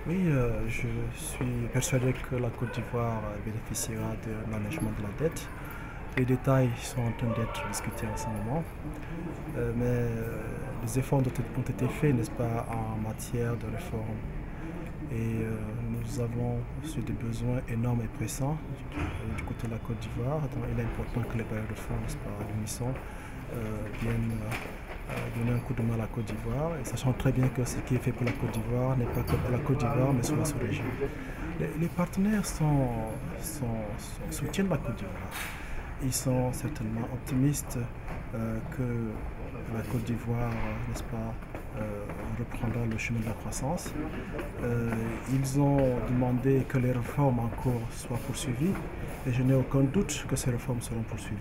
Oui, je suis persuadé que la Côte d'Ivoire bénéficiera d'un allègement de la dette. Les détails sont en train d'être discutés en ce moment, mais les efforts ont été faits, n'est-ce pas, en matière de réforme. Et nous avons aussi des besoins énormes et pressants du côté de la Côte d'Ivoire. Donc il est important que les bailleurs de fonds, n'est-ce pas, à l'unisson, viennent donner un coup de main à la Côte d'Ivoire, et sachant très bien que ce qui est fait pour la Côte d'Ivoire n'est pas que pour la Côte d'Ivoire, mais sur la sous-région. Les partenaires soutiennent la Côte d'Ivoire. Ils sont certainement optimistes que la Côte d'Ivoire, n'est-ce pas, reprendra le chemin de la croissance. Ils ont demandé que les réformes en cours soient poursuivies, et je n'ai aucun doute que ces réformes seront poursuivies.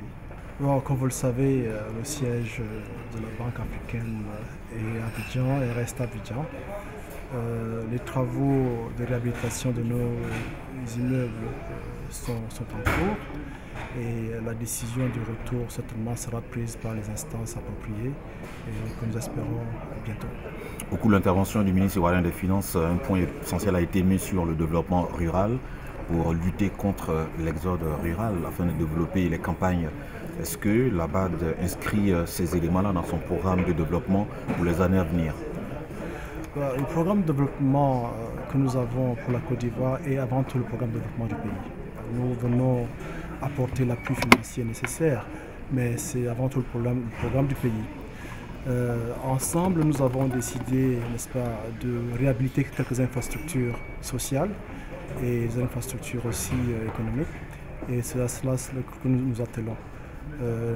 Bon, comme vous le savez, le siège de la Banque africaine est à Abidjan et reste à Abidjan. Les travaux de réhabilitation de nos immeubles sont en cours, et la décision du retour certainement sera prise par les instances appropriées et que nous espérons bientôt. Au cours de l'intervention du ministre ivoirien des Finances, un point essentiel a été mis sur le développement rural pour lutter contre l'exode rural afin de développer les campagnes. Est-ce que la BAD inscrit ces éléments-là dans son programme de développement pour les années à venir? Le programme de développement que nous avons pour la Côte d'Ivoire est avant tout le programme de développement du pays. Nous venons apporter l'appui financier nécessaire, mais c'est avant tout le programme du pays. Ensemble, nous avons décidé, n'est-ce pas, de réhabiliter quelques infrastructures sociales et des infrastructures aussi économiques. Et c'est à cela que nous nous attelons.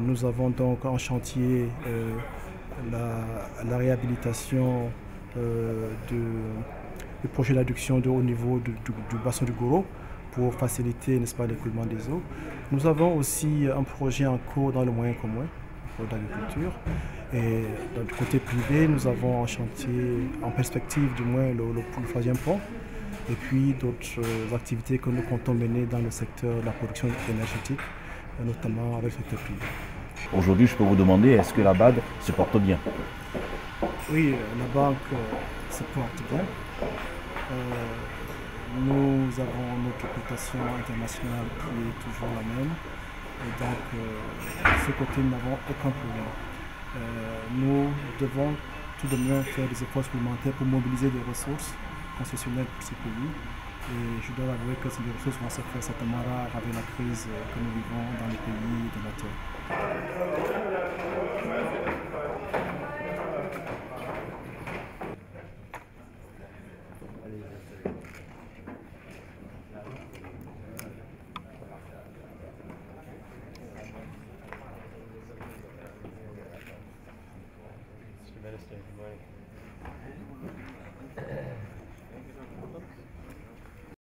Nous avons donc en chantier la réhabilitation du projet d'adduction d'eau au niveau du bassin du Goro pour faciliter, n'est-ce pas, l'écoulement des eaux. Nous avons aussi un projet en cours dans le moyen commun d'agriculture. Et du côté privé, nous avons en chantier, en perspective du moins, le troisième pont, et puis d'autres activités que nous comptons mener dans le secteur de la production énergétique, notamment avec le secteur privé. Aujourd'hui, je peux vous demander, est-ce que la BAD se porte bien? Oui, la banque se porte bien. Nous avons notre réputation internationale qui est toujours la même. Et donc, de ce côté, nous n'avons aucun problème. Nous devons tout de même faire des efforts supplémentaires pour mobiliser des ressources concessionnelles pour ces pays. Et je dois avouer que ces ressources vont se faire certainement rares avec la crise que nous vivons dans les pays donateurs. Mr. Minister, good morning.